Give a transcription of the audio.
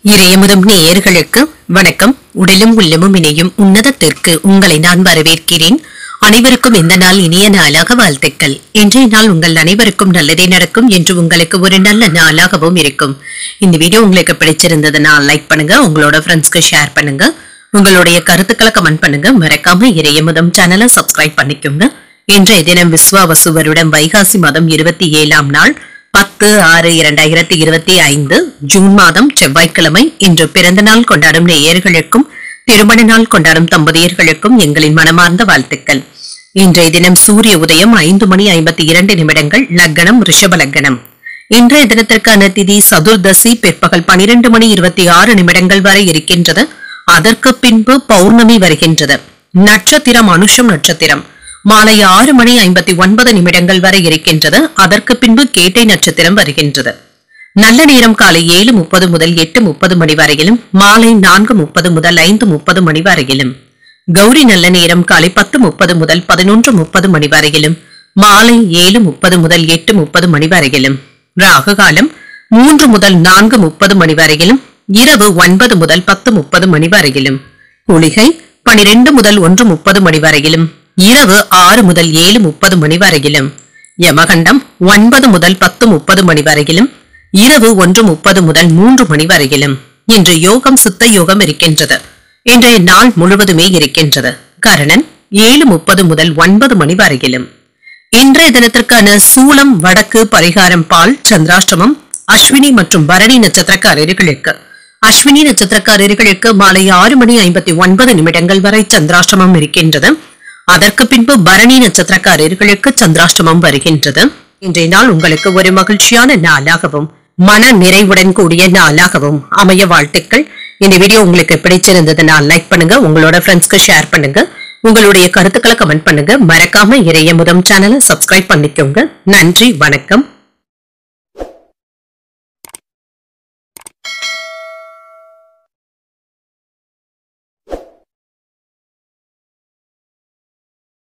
இறையமுதம் நேயர்களுக்கு வணக்கம். உடலும் உள்ளமும் இணையும் உன்னதத்திற்கு உங்களை நான் வரவேற்கிறேன். அனைவருக்கும் இந்த நாள் இனிய நாளாக வாழ்த்துக்கள். இன்றைய நாள் உங்கள் அனைவருக்கும் நல்லதே நடக்கும் என்று உங்களுக்கு ஒரு நல்ல நாளாகவும் இருக்கும். இந்த வீடியோ உங்களுக்கு பிடிச்சிருந்ததுன்னா லைக் பண்ணுங்க, உங்களோட ஃப்ரெண்ட்ஸ்க்கு ஷேர் பண்ணுங்க, உங்களுடைய கருத்துக்களை கமெண்ட் பண்ணுங்க. மறக்காம இறையமுதம் சேனலை சப்ஸ்கிரைப் பண்ணிக்கோங்க. இன்றைய தினம் விஸ்வாவசு வருடம் வைகாசி மாதம் 27ஆம் நாள் 10/6/2025 ஜூன் மாதம் செவ்வாய்க்கிழமை. இன்று பிறந்த நாள் கொண்டாடும் நேயர்களுக்கும் திருமண நாள் கொண்டாடும் தம்பதியர்களுக்கும் எங்களின் மனமார்ந்த வாழ்த்துக்கள். இன்றைய தினம் சூரிய உதயம் 5:52 லக்னம் ரிஷப லக்னம். இன்றைய தினத்திற்கான திதி சதுர்தசி பிற்பகல் 12:26 வரை இருக்கின்றது. அதற்கு பின்பு பௌர்ணமி வருகின்றது. நட்சத்திரம் அனுஷம் நட்சத்திரம். மாலை 6:59 வரை இருக்கின்றது. அதற்கு பின்பு கேட்டை நட்சத்திரம் வருகின்றது. நல்ல நேரம் காலை 7:30 முதல் 8:30 வரையிலும், மாலை 4:30 முதல் 5:30 வரையிலும். கௌரி நல்ல நேரம் காலை 10:30 முதல் 11:30 வரையிலும், மாலை 7:30 முதல் 8:30 வரையிலும். ராகு காலம் 3 முதல் 4:30 வரையிலும், இரவு 9 முதல் 10:30 வரையிலும். குளிகை 12 முதல் 1:30 வரையிலும், இரவு 6 முதல் 7:30 வரையிலும். யமகண்டம் 9 முதல் 10:30 வரையிலும், இரவு 1:30 முதல் 3 வரையிலும். இன்று யோகம் சித்த யோகம் இருக்கின்றது. இன்றைய நாள் முழுவதுமே இருக்கின்றது. கரணன் 7:30 முதல் 9 வரையிலும். இன்றைய தினத்திற்கான சூலம் வடக்கு, பரிகாரம் பால், சந்திராஷ்டமம் அஸ்வினி மற்றும் பரணி நட்சத்திரக்காரர்களுக்கு. அஸ்வினி நட்சத்திரக்காரர்களுக்கு மாலை 6:59 வரை சந்திராஷ்டமம் இருக்கின்றது. அதற்கு பின்பு பரணி நட்சத்திரக்காரர்களுக்கு சந்திராஷ்டமம் வருகின்றது. இன்றைய நாள் உங்களுக்கு ஒரு மகிழ்ச்சியான நாளாகவும் மன நிறைவுடன் கூடிய நாளாகவும் அமைய வாழ்த்துக்கள். இந்த வீடியோ உங்களுக்கு பிடிச்சிருந்ததுன்னா லைக் பண்ணுங்க, உங்களோட ஃப்ரெண்ட்ஸ்க்கு ஷேர் பண்ணுங்க, உங்களுடைய கருத்துக்களை கமெண்ட் பண்ணுங்க. மறக்காம இறையமுதம் சேனலை சப்ஸ்கிரைப் பண்ணிக்கோங்க. நன்றி, வணக்கம்.